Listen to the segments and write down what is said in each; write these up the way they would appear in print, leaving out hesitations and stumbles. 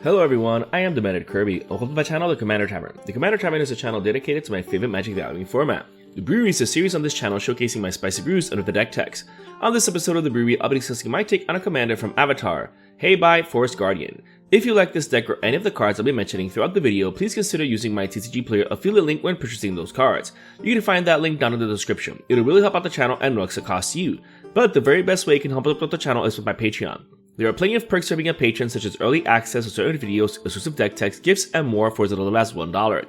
Hello everyone, I am Demented Kirby. Welcome to my channel, The Commander Tavern. The Commander Tavern is a channel dedicated to my favorite Magic the Gathering format. The Brewery is a series on this channel showcasing my spicy brews under the deck text. On this episode of the Brewery, I'll be discussing my take on a commander from Avatar, Hei Bai, Forest Guardian. If you like this deck or any of the cards I'll be mentioning throughout the video, please consider using my TCG Player affiliate link when purchasing those cards. You can find that link down in the description. It'll really help out the channel and no extra cost to you. But the very best way you can help out the channel is with my Patreon. There are plenty of perks for being a patron, such as early access to certain videos, exclusive deck text, gifts, and more for as little as $1.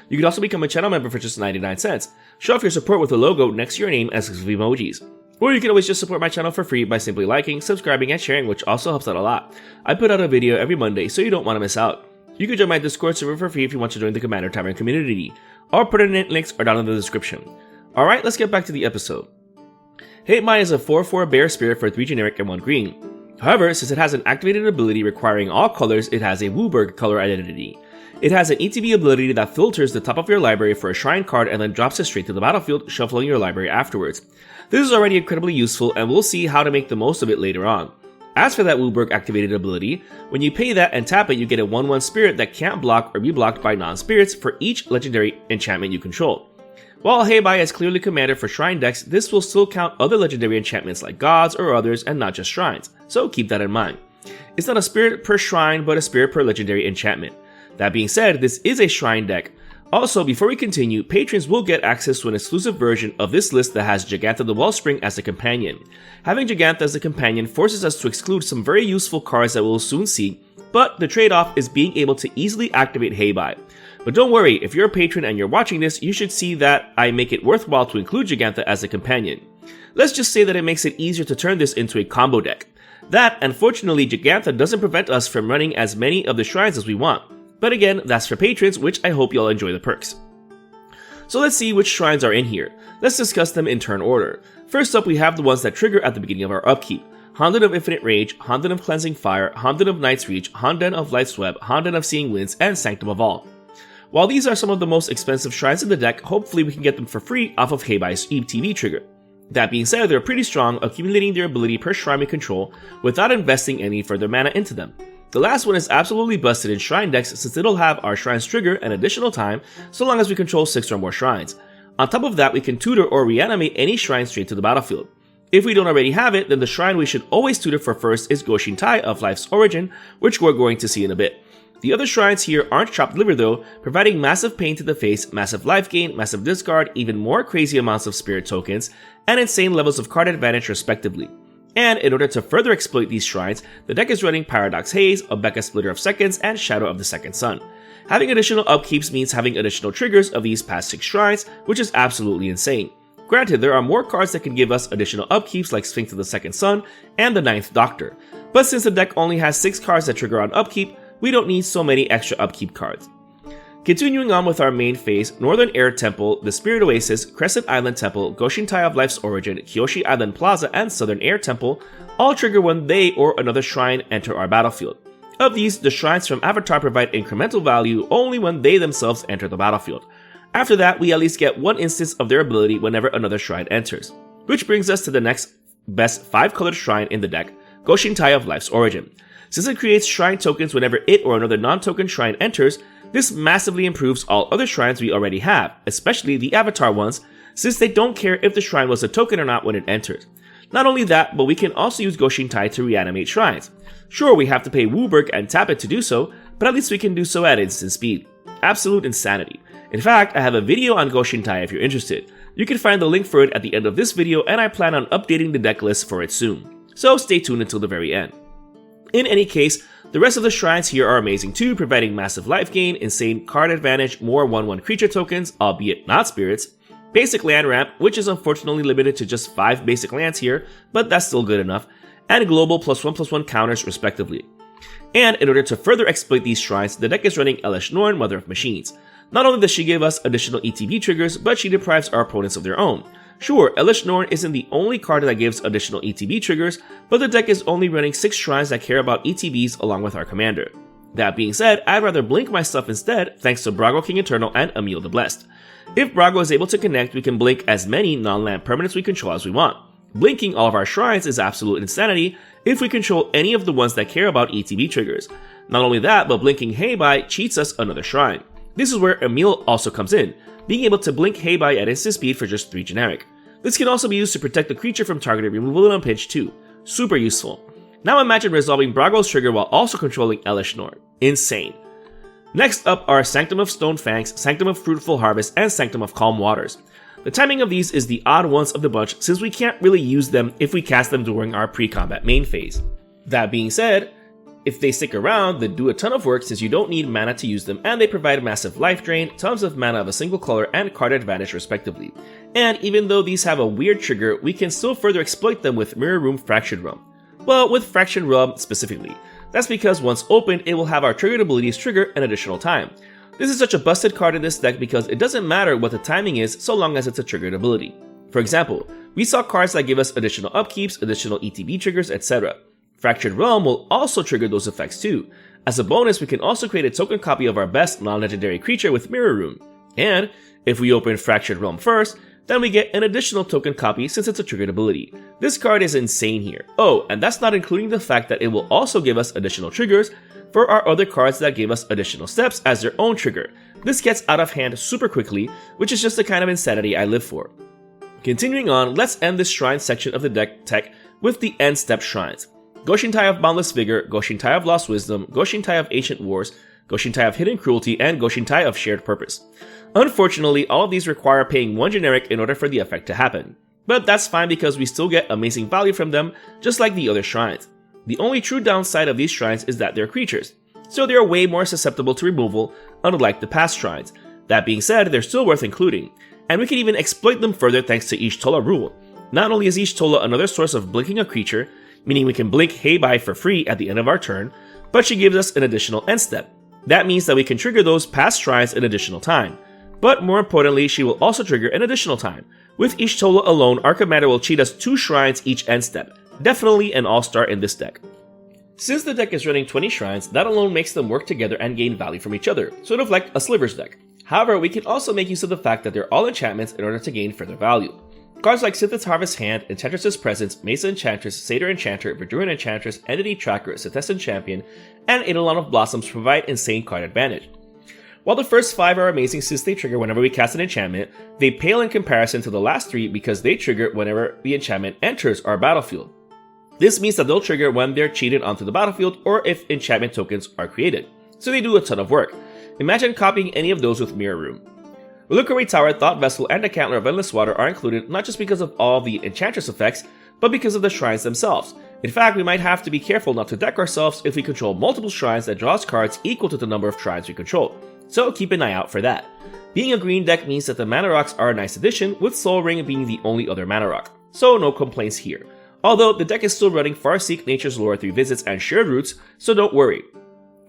You can also become a channel member for just 99 cents. Show off your support with a logo next to your name and exclusive emojis. Or you can always just support my channel for free by simply liking, subscribing, and sharing, which also helps out a lot. I put out a video every Monday, so you don't want to miss out. You can join my Discord server for free if you want to join the Commander Tavern community. All pertinent links are down in the description. Alright, let's get back to the episode. Hei Bai is a 4/4 bear spirit for 3 generic and 1 green. However, since it has an activated ability requiring all colors, it has a Wooburg color identity. It has an ETB ability that filters the top of your library for a shrine card and then drops it straight to the battlefield, shuffling your library afterwards. This is already incredibly useful, and we'll see how to make the most of it later on. As for that Wooburg activated ability, when you pay that and tap it, you get a 1/1 spirit that can't block or be blocked by non-spirits for each legendary enchantment you control. While Hei Bai is clearly commander for shrine decks, this will still count other legendary enchantments like gods or others and not just shrines, so keep that in mind. It's not a spirit per shrine, but a spirit per legendary enchantment. That being said, this is a shrine deck. Also, before we continue, patrons will get access to an exclusive version of this list that has Jegantha the Wellspring as a companion. Having Jegantha as a companion forces us to exclude some very useful cards that we'll soon see, but the trade-off is being able to easily activate Hei Bai. But don't worry, if you're a patron and you're watching this, you should see that I make it worthwhile to include Jegantha as a companion. Let's just say that it makes it easier to turn this into a combo deck. That, and fortunately, Jegantha doesn't prevent us from running as many of the shrines as we want. But again, that's for patrons, which I hope y'all enjoy the perks. So let's see which shrines are in here. Let's discuss them in turn order. First up, we have the ones that trigger at the beginning of our upkeep. Honden of Infinite Rage, Honden of Cleansing Fire, Honden of Night's Reach, Honden of Life's Web, Honden of Seeing Winds, and Sanctum of All. While these are some of the most expensive shrines in the deck, hopefully we can get them for free off of Hei Bai's ETB trigger. That being said, they're pretty strong, accumulating their ability per shrine we control without investing any further mana into them. The last one is absolutely busted in shrine decks since it'll have our shrines trigger an additional time so long as we control 6 or more shrines. On top of that, we can tutor or reanimate any shrine straight to the battlefield. If we don't already have it, then the shrine we should always tutor for first is Goshin Tai of Life's Origin, which we're going to see in a bit. The other shrines here aren't chopped liver though, providing massive pain to the face, massive life gain, massive discard, even more crazy amounts of spirit tokens, and insane levels of card advantage respectively. And in order to further exploit these shrines, the deck is running Paradox Haze, Obeka Splitter of Seconds, and Shadow of the Second Sun. Having additional upkeeps means having additional triggers of these past 6 shrines, which is absolutely insane. Granted, there are more cards that can give us additional upkeeps like Sphinx of the Second Sun and the Ninth Doctor, but since the deck only has 6 cards that trigger on upkeep, we don't need so many extra upkeep cards. Continuing on with our main phase, Northern Air Temple, the Spirit Oasis, Crescent Island Temple, Goshin Tai of Life's Origin, Kyoshi Island Plaza, and Southern Air Temple all trigger when they or another shrine enter our battlefield. Of these, the shrines from Avatar provide incremental value only when they themselves enter the battlefield. After that, we at least get one instance of their ability whenever another shrine enters. Which brings us to the next best 5-colored shrine in the deck, Goshin Tai of Life's Origin. Since it creates shrine tokens whenever it or another non-token shrine enters, this massively improves all other shrines we already have, especially the Avatar ones, since they don't care if the shrine was a token or not when it enters. Not only that, but we can also use Goshin Tai to reanimate shrines. Sure, we have to pay Wooburg and tap it to do so, but at least we can do so at instant speed. Absolute insanity. In fact, I have a video on Goshin Tai if you're interested. You can find the link for it at the end of this video, and I plan on updating the deck list for it soon. So stay tuned until the very end. In any case, the rest of the shrines here are amazing too, providing massive life gain, insane card advantage, more 1/1 creature tokens, albeit not spirits, basic land ramp, which is unfortunately limited to just 5 basic lands here, but that's still good enough, and global +1/+1 counters respectively. And in order to further exploit these shrines, the deck is running Elesh Norn, Mother of Machines. Not only does she give us additional ETB triggers, but she deprives our opponents of their own. Sure, Elesh Norn isn't the only card that gives additional ETB triggers, but the deck is only running 6 shrines that care about ETBs along with our commander. That being said, I'd rather blink my stuff instead thanks to Brago King Eternal and Emil the Blessed. If Brago is able to connect, we can blink as many non-land permanents we control as we want. Blinking all of our shrines is absolute insanity if we control any of the ones that care about ETB triggers. Not only that, but blinking Hei Bai cheats us another shrine. This is where Emil also comes in, being able to blink Hei Bai at instant speed for just 3 generic. This can also be used to protect the creature from targeted removal in a pinch too. Super useful. Now imagine resolving Brago's trigger while also controlling Elishnor. Insane. Next up are Sanctum of Stone Fangs, Sanctum of Fruitful Harvest, and Sanctum of Calm Waters. The timing of these is the odd ones of the bunch since we can't really use them if we cast them during our pre-combat main phase. That being said, if they stick around, they do a ton of work since you don't need mana to use them, and they provide massive life drain, tons of mana of a single color, and card advantage respectively. And even though these have a weird trigger, we can still further exploit them with Mirror Room Fractured Realm. Well, with Fractured Realm specifically. That's because once opened, it will have our triggered abilities trigger an additional time. This is such a busted card in this deck because it doesn't matter what the timing is so long as it's a triggered ability. For example, we saw cards that give us additional upkeeps, additional ETB triggers, etc. Fractured Realm will also trigger those effects too. As a bonus, we can also create a token copy of our best non-legendary creature with Mirror Room. And if we open Fractured Realm first, then we get an additional token copy since it's a triggered ability. This card is insane here. Oh, and that's not including the fact that it will also give us additional triggers for our other cards that give us additional steps as their own trigger. This gets out of hand super quickly, which is just the kind of insanity I live for. Continuing on, let's end this shrine section of the deck tech with the end step shrines. Goshintai of Boundless Vigor, Goshintai of Lost Wisdom, Goshintai of Ancient Wars, Goshintai of Hidden Cruelty, and Goshintai of Shared Purpose. Unfortunately, all of these require paying 1 generic in order for the effect to happen. But that's fine because we still get amazing value from them, just like the other shrines. The only true downside of these shrines is that they're creatures, so they are way more susceptible to removal, unlike the past shrines. That being said, they're still worth including, and we can even exploit them further thanks to Ishtola rule. Not only is Ishtola another source of blinking a creature, meaning we can blink Hei Bai for free at the end of our turn, but she gives us an additional end step. That means that we can trigger those past shrines an additional time. But more importantly, she will also trigger an additional time. With Ishtola alone, our commander will cheat us 2 shrines each end step. Definitely an all-star in this deck. Since the deck is running 20 shrines, that alone makes them work together and gain value from each other, sort of like a Slivers deck. However, we can also make use of the fact that they're all enchantments in order to gain further value. Cards like Sith's Harvest Hand, Enchantress's Presence, Mesa Enchantress, Satyr Enchanter, Verduran Enchantress, Entity Tracker, Setessan Champion, and Eidolon of Blossoms provide insane card advantage. While the first 5 are amazing since they trigger whenever we cast an enchantment, they pale in comparison to the last 3 because they trigger whenever the enchantment enters our battlefield. This means that they'll trigger when they're cheated onto the battlefield or if enchantment tokens are created, so they do a ton of work. Imagine copying any of those with Mirror Room. Reliquary Tower, Thought Vessel, and Decantler of Endless Water are included not just because of all the Enchantress effects, but because of the shrines themselves. In fact, we might have to be careful not to deck ourselves if we control multiple shrines that draws cards equal to the number of shrines we control, so keep an eye out for that. Being a green deck means that the mana rocks are a nice addition, with Soul Ring being the only other mana rock, so no complaints here. Although the deck is still running Farseek, Nature's Lore 3 Visits, and Shared Roots, so don't worry.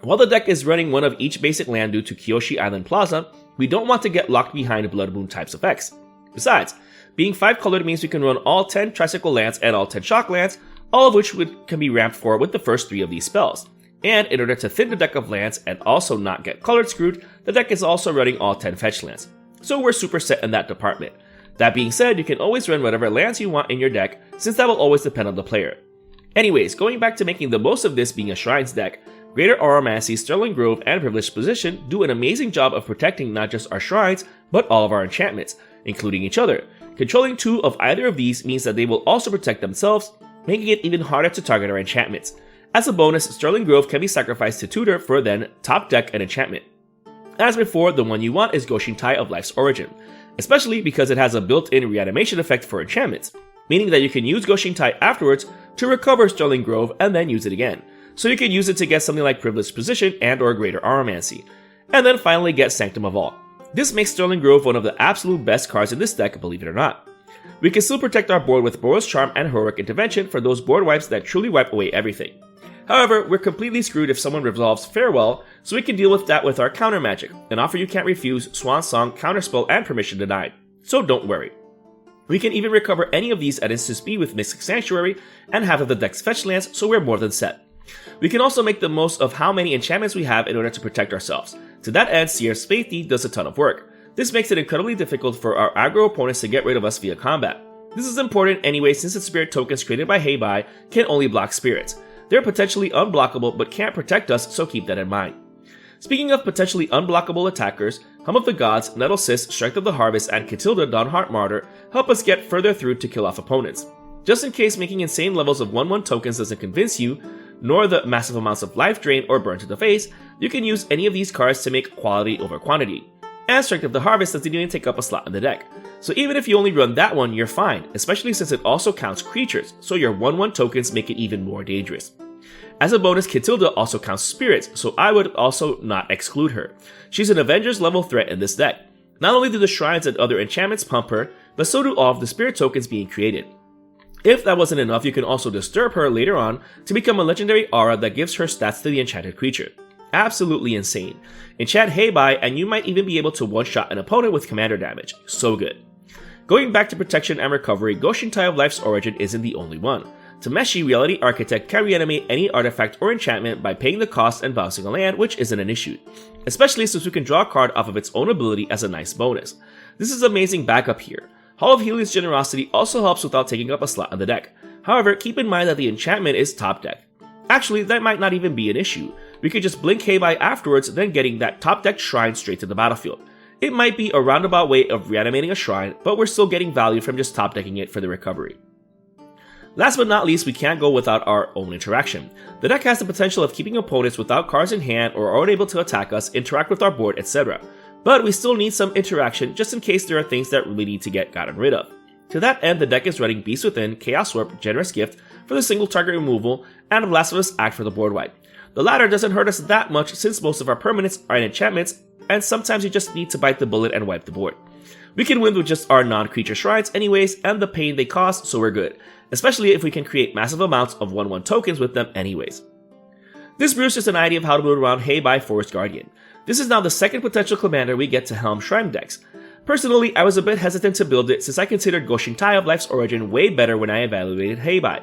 While the deck is running one of each basic land due to Kyoshi Island Plaza, we don't want to get locked behind Blood Moon types effects. Besides, being 5-colored means we can run all 10 Tricycle lands and all 10 Shock lands, all of which can be ramped for with the first 3 of these spells. And in order to thin the deck of lands and also not get colored screwed, the deck is also running all 10 fetch lands. So we're super set in that department. That being said, you can always run whatever lands you want in your deck, since that will always depend on the player. Anyways, going back to making the most of this being a Shrines deck, Greater Aromancy, Sterling Grove, and Privileged Position do an amazing job of protecting not just our shrines, but all of our enchantments, including each other. Controlling 2 of either of these means that they will also protect themselves, making it even harder to target our enchantments. As a bonus, Sterling Grove can be sacrificed to tutor for then top deck an enchantment. As before, the one you want is Goshintai of Life's Origin, especially because it has a built-in reanimation effect for enchantments, meaning that you can use Goshintai afterwards to recover Sterling Grove and then use it again. So you can use it to get something like Privileged Position and or Greater Aromancy, and then finally get Sanctum of All. This makes Sterling Grove one of the absolute best cards in this deck, believe it or not. We can still protect our board with Boros Charm and Heroic Intervention for those board wipes that truly wipe away everything. However, we're completely screwed if someone resolves Farewell, so we can deal with that with our counter magic, an offer you can't refuse, Swan Song, Counterspell, and Permission Denied. So don't worry. We can even recover any of these at instant speed with Mystic Sanctuary and half of the deck's fetch lands, so we're more than set. We can also make the most of how many enchantments we have in order to protect ourselves. To that end, Sierra's Faithy does a ton of work. This makes it incredibly difficult for our aggro opponents to get rid of us via combat. This is important anyway since the spirit tokens created by Hei Bai can only block spirits. They're potentially unblockable but can't protect us, so keep that in mind. Speaking of potentially unblockable attackers, Hum of the Gods, Nettle Sis, Strength of the Harvest, and Catilda Dawnheart Martyr help us get further through to kill off opponents. Just in case making insane levels of 1/1 tokens doesn't convince you, nor the massive amounts of life drain or burn to the face, you can use any of these cards to make quality over quantity. And Strength of the Harvest doesn't even take up a slot in the deck. So even if you only run that one, you're fine, especially since it also counts creatures, so your 1/1 tokens make it even more dangerous. As a bonus, Catilda also counts spirits, so I would also not exclude her. She's an Avengers level threat in this deck. Not only do the shrines and other enchantments pump her, but so do all of the spirit tokens being created. If that wasn't enough, you can also disturb her later on to become a legendary aura that gives her stats to the enchanted creature. Absolutely insane. Enchant Hei Bai and you might even be able to one-shot an opponent with commander damage. So good. Going back to protection and recovery, Goshin Tai of Life's Origin isn't the only one. Tameshi Reality Architect can reanimate any artifact or enchantment by paying the cost and bouncing a land, which isn't an issue. Especially since we can draw a card off of its own ability as a nice bonus. This is amazing backup here. Hall of Healing's Generosity also helps without taking up a slot in the deck. However, keep in mind that the enchantment is top deck. Actually, that might not even be an issue. We could just blink Hei Bai afterwards, then getting that top deck shrine straight to the battlefield. It might be a roundabout way of reanimating a shrine, but we're still getting value from just top decking it for the recovery. Last but not least, we can't go without our own interaction. The deck has the potential of keeping opponents without cards in hand or unable to attack us, interact with our board, etc. But we still need some interaction just in case there are things that really need to get gotten rid of. To that end, the deck is running Beast Within, Chaos Warp, Generous Gift for the single target removal, and Blasphemous Act for the board wipe. The latter doesn't hurt us that much since most of our permanents are in enchantments, and sometimes you just need to bite the bullet and wipe the board. We can win with just our non-creature shrines anyways, and the pain they cost, so we're good. Especially if we can create massive amounts of 1/1 tokens with them anyways. This brew is just an idea of how to build around Hei Bai Forest Guardian. This is now the second potential commander we get to helm Shrine decks. Personally, I was a bit hesitant to build it since I considered Goshin Tai of Life's Origin way better when I evaluated Hei Bai.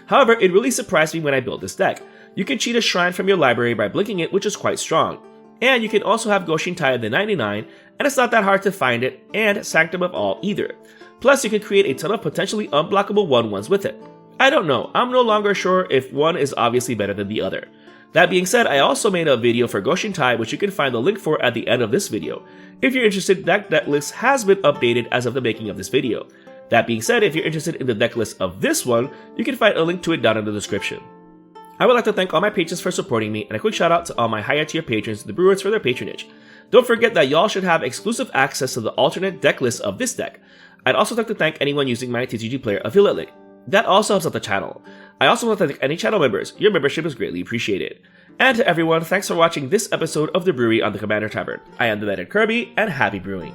However, it really surprised me when I built this deck. You can cheat a shrine from your library by blinking it, which is quite strong. And you can also have Goshin Tai of the 99, and it's not that hard to find it, and Sanctum of All either. Plus, you can create a ton of potentially unblockable 1/1s with it. I don't know, I'm no longer sure if one is obviously better than the other. That being said, I also made a video for Goshin Tai, which you can find the link for at the end of this video. If you're interested, that deck list has been updated as of the making of this video. That being said, if you're interested in the deck list of this one, you can find a link to it down in the description. I would like to thank all my patrons for supporting me, and a quick shout out to all my higher tier patrons, the Brewers, for their patronage. Don't forget that y'all should have exclusive access to the alternate deck list of this deck. I'd also like to thank anyone using my TCG Player affiliate link. That also helps out the channel. I also want to thank any channel members. Your membership is greatly appreciated. And to everyone, thanks for watching this episode of The Brewery on the Commander Tavern. I am the Meta Kirby, and happy brewing.